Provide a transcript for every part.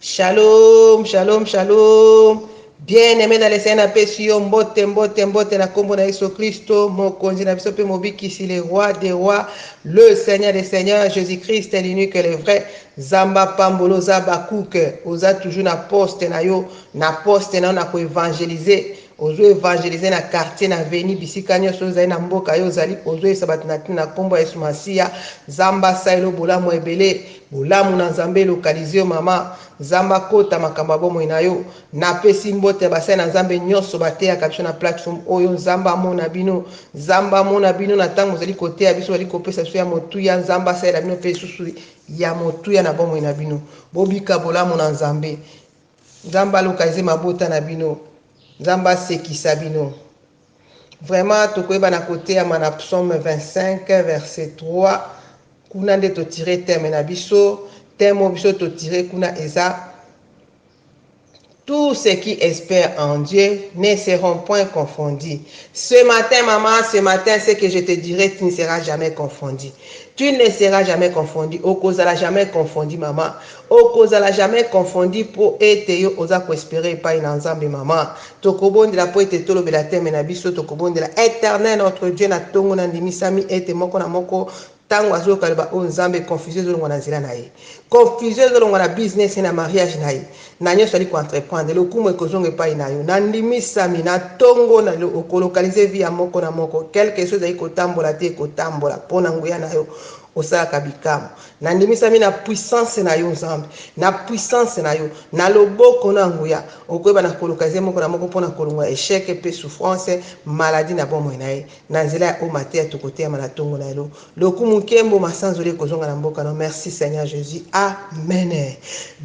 Shalom, shalom, shalom. Bien-aimé dans les Seigneur, Pessio, mbote, mbote, mbote, na kombo na Yesu Christo, mokonzi na biso pe mobikisi, le roi des rois, le Seigneur des seigneurs, Jésus-Christ est l'unique et le vrai. Zamba pambolo zaba kuke, oza toujours na poste na yo, na poste na yo na ko évangéliser. Ozo évangéliser na quartier na veni bisika nyonso ozali na mboka yo ozali ozo esaba na tina kombo ya Yesu Masiya. Zamba sailo bolamu ebele, bolamu na Nzambe lokalize yo mama. Zamba kota makamba bomoi na yo na pesi mbote basai na Nzambe nyonso bateyaka biso na plateforme oyo. Nzamba amona bino, Nzamba amona bino na ntango ozali koteya biso, ozali kopesa biso ya motuya. Nzamba asalela bino mpe lisusu ya motuya na bomoi na bino. Bobika bolamu na Nzambe. Nzamba alokalize mabota na bino, Nzamba asekisa bino. Vraiment tokoyeba na koteya na psaume 25 verset 3 kuna nde totire terme na biso. Terme biso totire kuna eza: tous ceux qui espèrent en Dieu ne seront point confondus. Ce matin, maman, ce matin, ce que je te dirai, tu ne seras jamais confondu. Tu ne seras jamais confondu. Okozala jamais confondu, maman. Okozala jamais confondu pour être yo oza ko espérer pas na Nzambe, maman. Tokobondela po ete tolobela terme na biso, tokobondela éternel notre Dieu na tongo na ndimisami ete moko na moko tango azokaleba o Nzambe confusion ezolongwa na nzela na ye, confusion ezolongwa na business na mariage na ye, na nyonso ali koentreprendre lokumu ekozonga epai na yo na ndimisami na tongo na yo okolokalize vie ya moko na moko. Quelque chose ezali kotambola te ekotambola mpo na nguya na yo osalaka bikamo. Na ndimisami na puissance na yo Nzambe, na puissance na yo na loboko na nguya okoyeba na kolokalize moko na moko mpona kolongwa échec mpe souffrance maladie na bomoi na ye na nzela ya omateya tokoteyama na tongo na yo lokumu nkembo masanzo le kozonga na mboka no. Merci Seigneur Jésus, amen.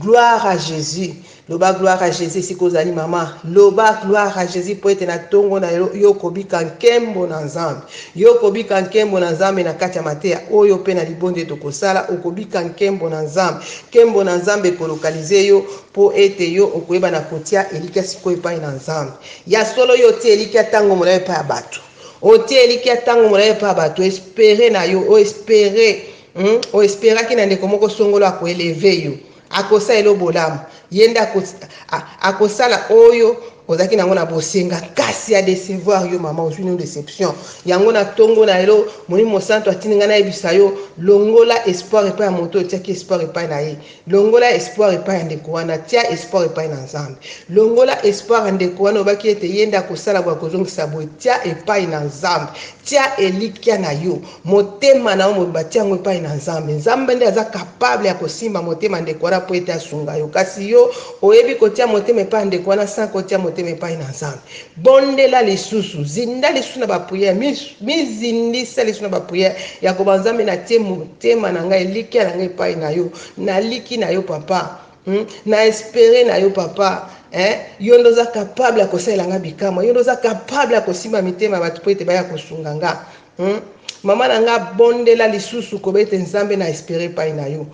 Gloire à Jésus. Loba gloire à Jésus si kozali mama, loba gloire à Jésus po ete na tongo na yo kobika nkembo na Nzambe, yo kobika nkembo na Nzambe na kati ya mateya oyo pe na libonde tokosala okobika nkembo na Nzambe. Nkembo na Nzambe kolokalize yo po ete yo okoyeba na kotia elika sikoyo epai na Nzambe. Ya solo yo tie elika tango molayi epai ya bato, otie elika tango molayi epai ya bato, espere na yo o esperaki na ndeko moko songolo akoeleve yo akosala elo bolamu yenda akosala oyo ozaki nango na bosenga kasi ya décevoir yo mama, ozwi no déception yango na tongo na elo Molimo Mosantu atindi ngai nayebisa yo longola espoir epai ya moto otiaki espoir epai na ye, longola espoir epai ya ndeko wana, tia espoir epai na Nzambe. Longola espoir ya ndeko wana obaki ete yenda kosala boya kozongisa boye, tia epai na Nzambe, tia elikya na yo motema na yo mobimba tia yango epai na Nzambe. Nzambe nde aza capable ya kosimba motema ndeko wana po ete asunga yo, kasi yo oyebi kotia motema epai ya ndeko wana sans kotia motema epai na Nzambe. Bondela lisusu, zinda lisusu na bapriere, mizindisa lisusu na bapriere ya koba Nzambe na tie motema na ngai elikya na ngai epai na yo, na liki na yo papa, na espere na yo papa. Yo ndoza capable ya kosalela nga bikama, yo ndoza capable ya kosimba mitema bato po ete baya kosunga nga. Mama na nga bondela lisusu koba ete Nzambe na espere epai na yo.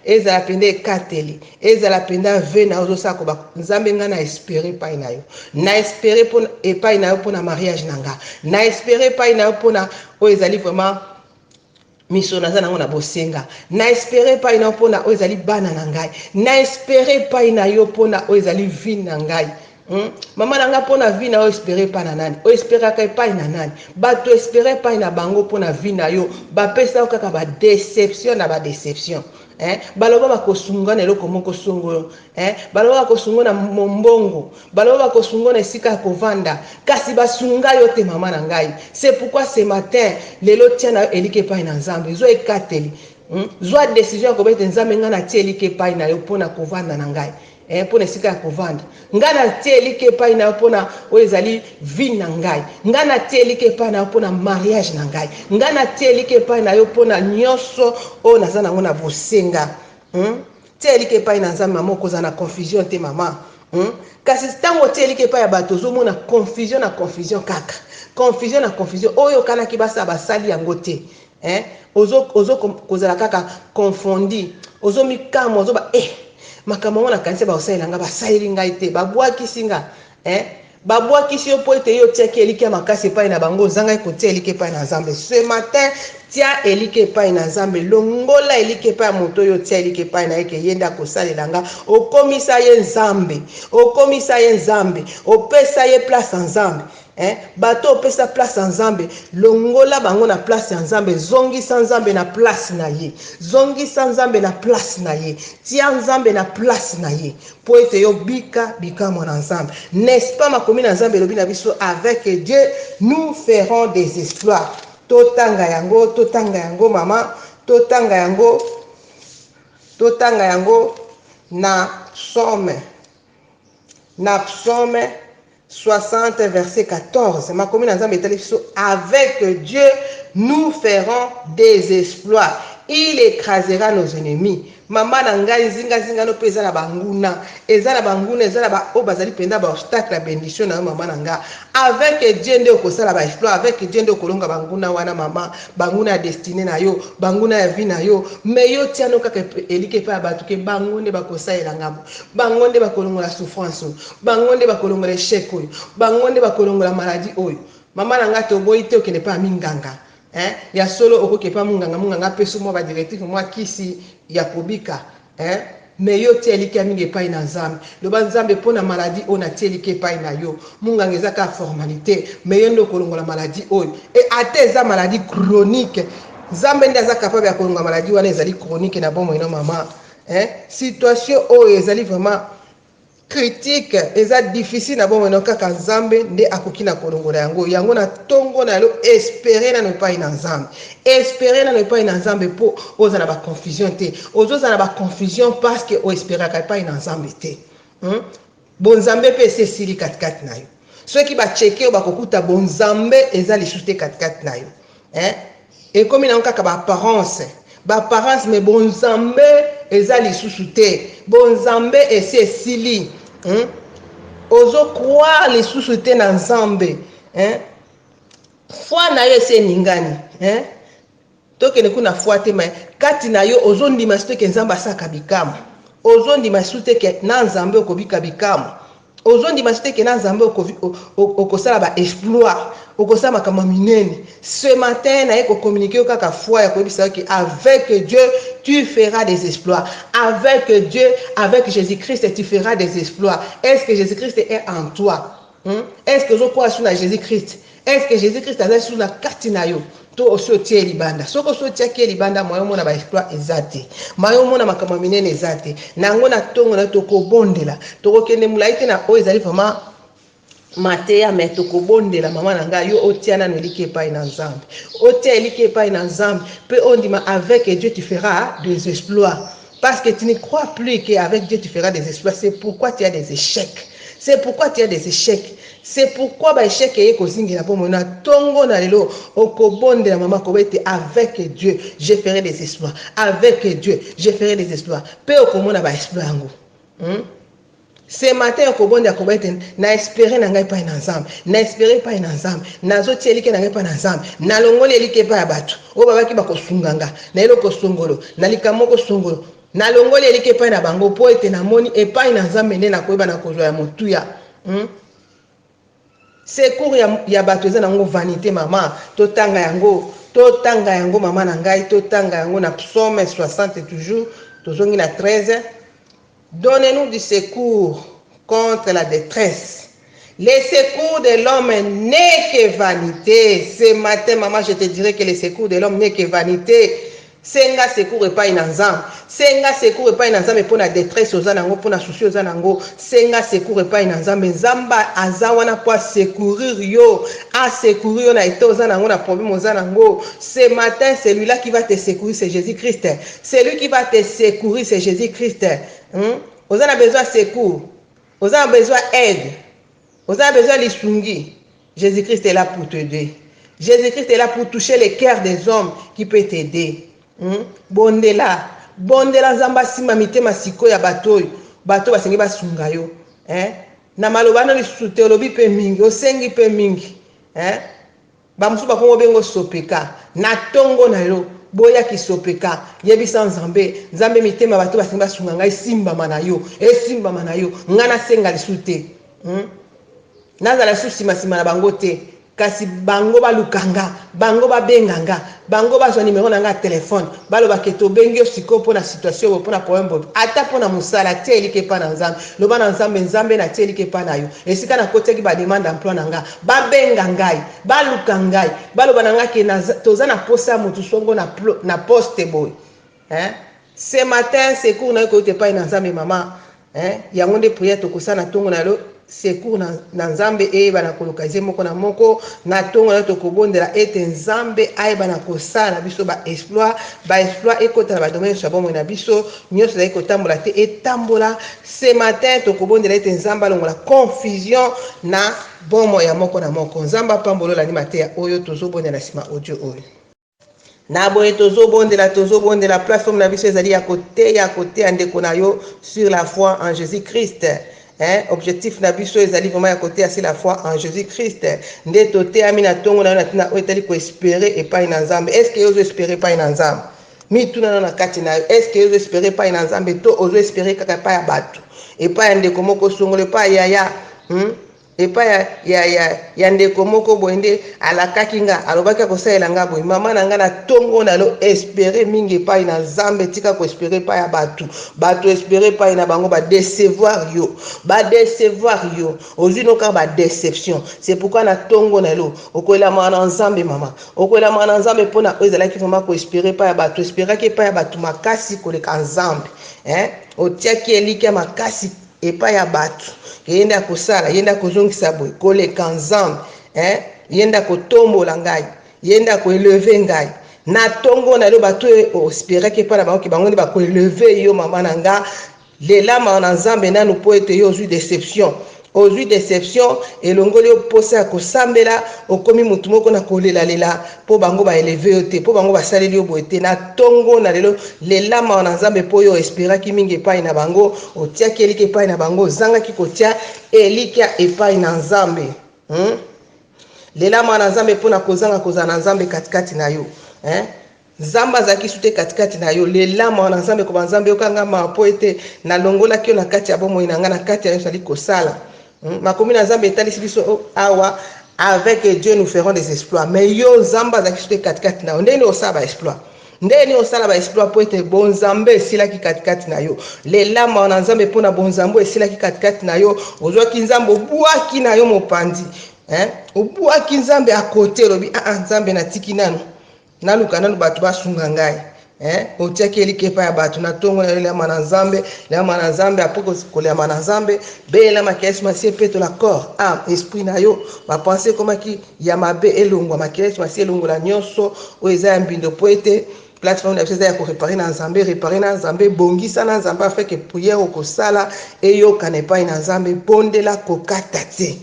Ezala pende ekateli, ezala penda ve na ozosala koba Nzambe nga na espere epai na yo, na espere epai na yo mpona mariage na nga, na espere epai na yo mpona oyo ezali vraiment miso naza nango na bosenga, na espere epai na yo mpona oyo ezali bana na ngai, na espere epai na yo mpona oyo ezali vie na ngai. Mama na nga mpona vie na yo espere epai na nani? O esperaka epai na nani? Bato espere epai na bango mpona vie na yo bapesa yo kaka badeception na badeception. Baloba bakosunga na eloko moko songolo, baloba bakosunga na mombongo, baloba bakosunga na esika ya kovanda, kasi basunga yo te mama na ngai. C'est pourquoi ce matin lelo tia na yo elike epai na Nzambe, zwa ekateli, zwa décision ya koba ete Nzambe nga na tia elike epai na yo mpona kovanda na ngai, mpona esika ya kovanda. Nga na tia elike epai na yo mpona oyo ezali vie na ngai, nga na tia elike epai na yo mpona mariage na ngai, nga na tia elike epai na yo mpona nyonso oyo naza nango na bosenga. Tia elike epai na Nzambe mama, okoza na confusion te mama. Kasi ntango tia elike epai ya bato ozomona confusion na confusion kaka, confusion na confusion oyo kanaki basala basali yango te. Ozo kozala kaka confondi, ozo mikamo, ozo ba makambo mona kanisa baosalela nga basaleli ngai te, babwakisi nga, babwakisi yo po ete yo tiaki elike ya makasi epai na bango, ozangai kotia elike epai na Nzambe. Ce matin tia elike pa na nzambe longola elike pa moto yo tia elike pa na yeke yenda kosalela nga okomisa ye nzambe opesa ye place nzambe bato opesa place ya nzambe longola bango na place ya nzambe zongisa nzambe na place na ye tia nzambe na place na ye po ete yo bika mwana nzambe n'est-ce pas makomi na nzambe elobi na biso avec Dieu nous ferons des exploits totanga yango mama totanga yango na psaume 60 verset 14 makomi na nzambe etali biso avec Dieu nous ferons des exploits il écrasera nos ennemis mama na ngai zinga no pesa na banguna eza na ba o bazali penda ba obstacle la bénédiction na mama na nga avec Dieu nde okosala ba exploit avec Dieu nde okolonga banguna wana mama banguna destinée na yo banguna ya vie na yo mais yo tiano kaka elike pa batu ke bangonde bakosaela ngabo bangonde bakolongola souffrance bangonde bakolongola échec oyo bangonde bakolongola maladie oyo mama na nga to boyi te okene pa minganga ya solo okoke pa munganga peso mo ba directive mo kisi ya kobika mais yo tielike mingi epai na nzambe loba nzambe pona maladie oyo na tielike epai na yo munganga eza ka formalité mais yo nde okolongola maladie oyo ate eza maladie chronique nzambe nde aza capable ya kolongola maladie wana ezali chronique na bomoi na mama situation oyo ezali vraiment critique eza difficile na bomoi na kaka nzambe nde akoki na kolongola yango na tongo na lo espérer na epai na nzambe po oza na ba confusion te ozoza na ba confusion parce que o esperaka epai na nzambe te bonzambe pe esili katikati na yo soki bacheke oyo bakokuta bonzambe eza lisusu te katikati na yo ekomi nango kaka baapparence mais bonzambe eza lisusu te bonzambe esi esili ozo croire lisusu te na nzambe foi na yo esi eningani tokende kuna foi te mai kati na yo ozondima situ ke nzambe asaka bikamo ozondima situ te ke na nzambe okobika bikamo ozondima situ te ke na nzambe okosala ba exploit okosala makambo minene ce matin naye kokommunike kaka foi ya koyebisa ke avec Dieu tu feras des exploits avec Dieu avec Jésus-Christ tu feras des exploits est-ce que Jésus-Christ est en toi est-ce que ozokoa sur na Jésus-Christ est-ce que Jésus-Christ azali sur na kati na yo to osotie libanda soko sotiaki libanda moyo mona ba exploit ezate moyo mona makambo minene ezate nango na tongo na tokobondela tokokende mulaite na o ezali vraiment mateya me tokobondela mama na ngai yo otiana no elike epai na nzambe otia elike epai na nzambe pe ondima avec Dieu tu feras des exploits parce que tu ne crois plus qu'avec Dieu tu feras des exploits c'est pourquoi tu as des échecs c'est pourquoi ba échec eye kozingela po mona tongo na lelo okobondela mama kobete avec Dieu je ferai des exploits avec Dieu je ferai des exploits pe okomona ba exploit yango ce matin okobonda kobete na espérer na ngai pa na nzambe na espérer pa na nzambe nazoti elike na ngai pa na nzambe na longoli elike pa ya bato o babaki bakosunganga na eloko songolo na likamoko songolo na longoli elike pa na bango po ete na moni epai na nzambe nde na koyeba na kozwa ya motuya secours ya bato eza nango vanité mama totanga yango mama na ngai totanga yango na psaume 60 toujours tozongi na 13 donnez-nous du secours contre la détresse. Les secours de l'homme n'est que vanité. Ce matin, maman, je te dirais que les secours de l'homme n'est que vanité. Senga secours et pas inanzam. Senga secours et pas inanzam et pour la détresse aux anango, pour la souci aux anango. Senga secours et pas inanzam. Mais zamba azawana pour secourir yo. A secourir na été aux anango, na problème aux anango. Ce matin, celui-là qui va te secourir, c'est Jésus-Christ. Celui qui va te secourir, c'est Jésus-Christ. Vous avez besoin de secours. Vous avez besoin d'aide. Vous avez besoin de sungi. Jésus-Christ est là pour t'aider. Jésus-Christ est là pour toucher les cœurs des hommes qui peut t'aider. Bondela nzamba sima mitema siko ya bato basengi basunga yo na malobana lisusu te olobi pe mingi osengi pe mingi bamusu bakongo bengo sopeka na tongo na yo boya kisopeka yebisa nzambe mitema bato basengi basunga ngai esimbama na yo ngana senga lisusu te nazala lisusu nsima na bango te kasi bango balukanga bango babenganga bango bazwa numéro na nga téléphone balobaka tobengi yo sikoyo mpona situation boye mpona problème boye ata mpona mosala tie elike epa na nzambe loba na nzambe nzambe na tie elike epa na yo esika nakotiaki bademande emploi na nga babenga ngai baluka ngai baloba na nga ke toza na posa ya motu songo na poste boye ce matin secours na yo koyote epai na nzambe mama yango nde priere tokosala na ntongo na yo secours na nzambe eyeba na kolokalize moko na moko na ntongo na yo tokobondela ete nzambe ayeba na kosala na biso baexploit ekota na badomaine nyonso ya bomoi na biso nyonso ezali kotambola te etambola ce matin tokobondela ete nzambe alongola confusion na bomoi ya moko na moko nzambe apambolola ni mateya oyo tozobondela nsima audio oyo na boye tozobondela plateforme na biso ezali ya koteya ndeko na yo sur la foi en Jésus Christ. Objectif na biso ezali vraiment ya koteya sur la foi en Jésus Christ. Nde toteyami na ntongo na yo na ntina oyo etali koespere epai na nzambe. Est-ce que ozo espere epai na nzambe? mituna na kati na yo est-ce que ozo espere epai na nzambe to ozo espere kaka epai ya bato epai ya ndeko moko songolo epai ya epai ya ndeko moko boye nde alakaki nga alobaki akosalela nga boye mama na nga na ntongo na lo espere mingi epai na nzambe tika koespere epai ya bato espere epai na bango badecevoir yo ozwi noka badeception c'est pourquoi na ntongo na lo okoyelamaka na nzambe mama okoyelamaka na nzambe mpona oyo ezalaki vraimen koespere epai ya bato esperaki epai ya bato makasi koleka nzambe otiaki eliki ya makasi epai ya bato yenda kosala yenda kozongisa boye koleka nzambe yenda kotombola ngai yenda koeleve ngai na ntongo na yo bato ospiraki epai na bango ke bango nde bakoeleve yo mama na nga lelama na nzambe nanu mpo ete yo ozwi deception elongoli yo posa ya kosambela okomi mutu moko na kolelalela mpo bango baeleve yo te mpo bango basaleli yo boye te na ntongo na lelo lelama na nzambe mpo yo esperaki mingi epai na bango otiaki eliki epai na bango ozangaki kotia elikya epai na nzambe lelama na nzambe mpona kozala na nzambe katikati na yo nzambe azalaki su te katikati na yo lelama na nzambe koba nzambe yokangama mpo ete nalongolaki yo na kati ya bomoi na nga na kati ya nyonso ali kosala makomi na nzambe etalisi biso awa avec Dieu nous ferons des exploits mais yo nzambe azalaki su te katikati na yo ndeni osala baexploit ndeni osala baexploit mpo ete bonzambe esilaki katikati na yo lelama na nzambe mpona bonzambe esilaki katikati na yo ozwaki nzambe obwaki na yo mopandi obwaki nzambe akote elobi nzambe natiki nanu naluka nanu bato basunga ngai otiaki eliki epai ya bato na ntongo na yo lelama na nzambe apres kolelama na nzambe beyelamaki yesu masi epetola corps ame esprit na yo bapense ekomaki ya mabe elongwamaki yesu masi elongola nyonso oyo eza ya mbindo mpo ete plateforme na biso eza ya korepare na nzambe bongisa na nzambe afeke priere okosala eyokana epai na nzambe bondela kokata te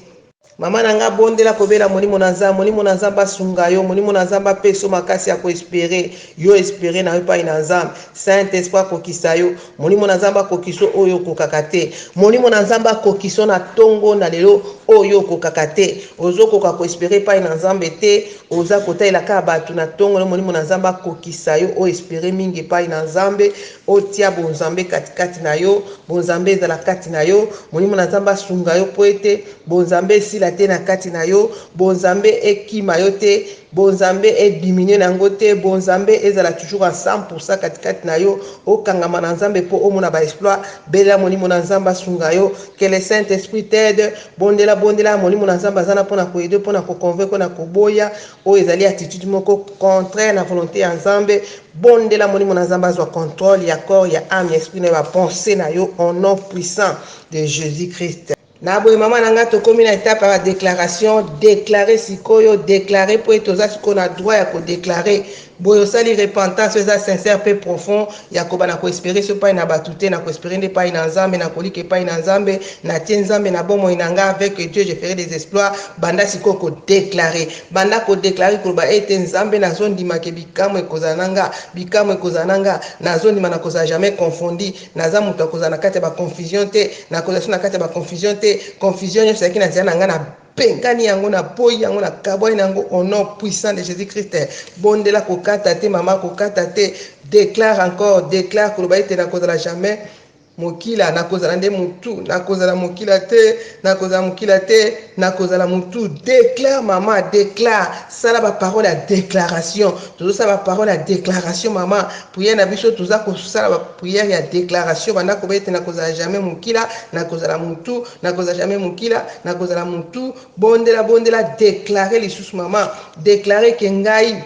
mama na nga bondela kobela molimo na nzambe asunga yo molimo na nzambe apeso makasi ya koespere yo espere na yo epai na nzambe saint esprit akokisa yo molimo na nzambe akokiso oyo okokaka te molimo na nzambe akokiso na ntongo na lelo oyo okokaka te ozokoka koespere epai na nzambe te oza kotalelaka bato na ntongo na molimo na nzambe akokisa yo oyo espere mingi epai na nzambe otia bonzambe katikati na yo bonzambe ezala kati na yo molimo na nzambe asunga yo mpo ete bonzambe esila te na kati na yo bonzambe ekima yo te bonzambe ediminue nango te bonzambe ezala toujours à 100% katikati na yo okangama na nzambe mpo omona baexploit belela molimo na nzambe asunga yo que le saint esprit t'aide bondela molimo na nzambe aza na mpona koyede mpona koconvaincre na koboya oyo ezali attitude moko contraire na volonté ya nzambe bondela molimo na nzambe azwa contrôle ya corps ya âme ya esprit na yo bapense na yo au nom puissant de Jésus Christ. Na boye mama na nga tokomi na étape ya déclaration déclarer sikoyo déclarer po ete oza sikoyo na droit ya kodéclarer boye osali repentance eza sincère mpe profond ya kobana koespere so epai na bato te na koespere nde epai na nzambe na kolika epai na nzambe natie nzambe na bomoi na nga avec Dieu je ferai des exploits banda sikoyo kodéclarer banda kodéclarer koloba ete nzambe nazondimaka bikamwa ekozala na nga nazondima na kozala jamais confondi naza moto akozala na kati ya baconfusion te nakozala so na kati ya baconfusion te confusion nyonso ezalaki na nzela na nga na pengani yango na boyi yango na kabwani yango au nom puissant de Jésus Christ bondela kokata te mama kokata te déclare encore déclare koloba ete na kozala jamais mokila nakozala nde mutu nakozala mokila te nakozala mokila te nakozala mutu. Déclare maman, déclare sala ba parole ya déclaration tozosala ba parole ya déclaration mama prière na biso toza kosala ba prière ya déclaration banda koba ete nakozala jamais mokila nakozala mutu nakozala jamais mokila nakozala mutu. Bondela déclarer lisusu mama, déclarer ke ngai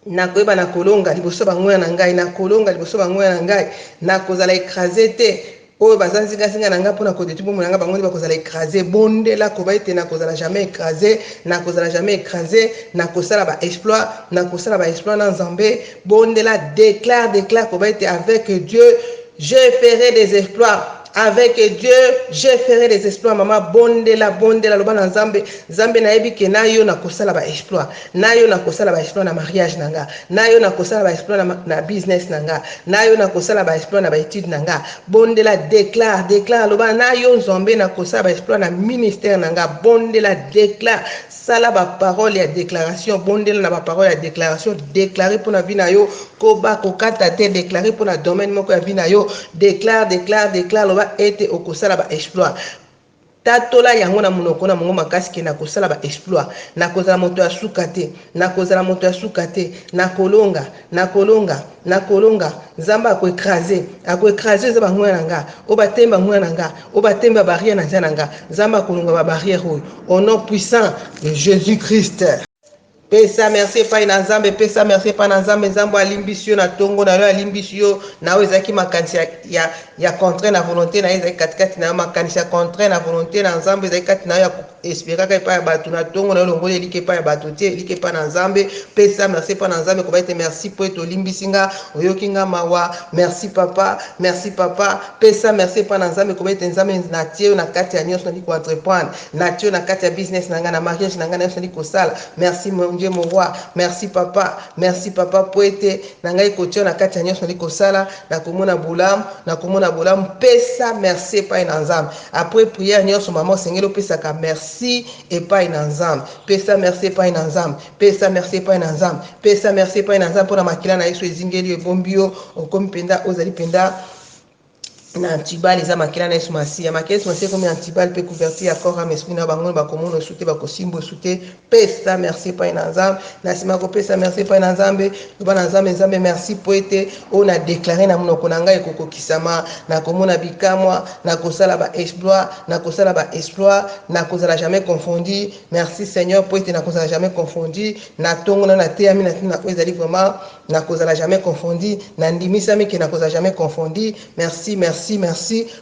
nakoyeba na kolonga liboso bangoya na ngai nakolonga liboso bangoya na ngai nakozala écrasé te oyo baza nzingazinga na ngai mpona kodetruire bomoi na ngai bango nde bakozala écrasé. Bondela koba ete nakozala jamais écrasé nakozala jamais écrasé nakosala ba exploit nakosala ba exploit na nzambe. Bondela déclare koba ete avec Dieu je ferai des exploits. Avec Dieu, je ferai des exploits. Maman, bondela, loba na nzambe. Nzambe na yebi ke na yo na kosala ba exploit. Na yo na kosala ba exploit na mariage nanga. Na yo na kosala ba exploit na business nanga. Na yo na kosala ba exploit na ba étude nanga. Bondela, déclare loba na yo nzambe na kosala ba exploit na ministère nanga. Bondela, déclare. Sala ba parole ya déclaration. Bondela na ba parole ya déclaration. Déclarer pour na vie na yo. Koba kokata te. Déclarer pour na domaine moko ya vie na yo. Déclare loba ete okosala ba exploit. Tatola yango na munoko na mongo makasi ke na kosala ba exploit. Nakozala moto ya suka te. Nakozala moto ya suka te. Nakolonga. Nzamba akoécraser za bangoya nanga. Obatemba ngoya nanga. Obatemba barrière na nanga. Nzamba akolonga ba barrière oyo. Au nom puissant de Jésus-Christ. Pesa merci pa na nzambe, pesa merci pa na nzambe. Nzambe alimbisio na tongo na yo alimbisio na yo ezaki makanisi ya contraire na volonté na yo ezaki katikati na yo makanisi ya contraire na volonté na nzambe ezaki kati na yo espéraka epai ya bato na tongo na yo longoli eliki epai ya bato te eliki epai na nzambe. Pesa merci pa na nzambe koba ete merci po ete olimbisi nga oyoki nga mawa. Merci papa. Pesa merci pa na nzambe koba ete nzambe na tie yo na kati ya nyonso nali ko entreprendre na tie yo na kati ya business na nga na mariage na nga na nyonso nali kosala. Merci mon Dieu mon roi. Merci papa po ete na ngai kotia na kati ya nyonso nali kosala na komona bolamu. Pesa merci epai na nzambe. Après prière nyonso mama osengeli opesaka merci epai na nzambe. Pesa merci epai na nzambe. Pesa merci epai na nzambe. Pesa merci epai na nzambe mpona makila na yesu ezingeli ebombi yo okomi mpenza ozali mpenza na antibal eza makila na yesu masiya makila yesu masiya komi antibal mpe couverture ya corps ame esprit na bango bakomona osu te bakosimba osu te. Pesa merci epai na nzambe. Na nsima kopesa merci epai na nzambe loba na nzambe merci po ete oyo na déclare na monoko na ngai ekokokisama nakomona bikamwa nakosala ba exploit nakozala jamais confondu. Merci Seigneur po ete nakozala jamais confondu na tongo na teyami na tina oyo ezali vraiment nakozala jamais confondu na ndimisami ke nakozala jamais confondu. Merci.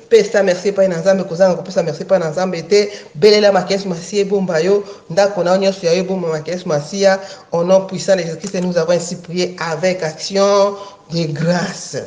Pesa merci epai na nzambe kozanga kopesa merci epai na nzambe te belela makesi masiya ebomba yo ndako na yo nyonso ya yo ebomba makesi masiya. Au nom puissant de Jésus-Christ nous avons ainsi prié avec action de grâce.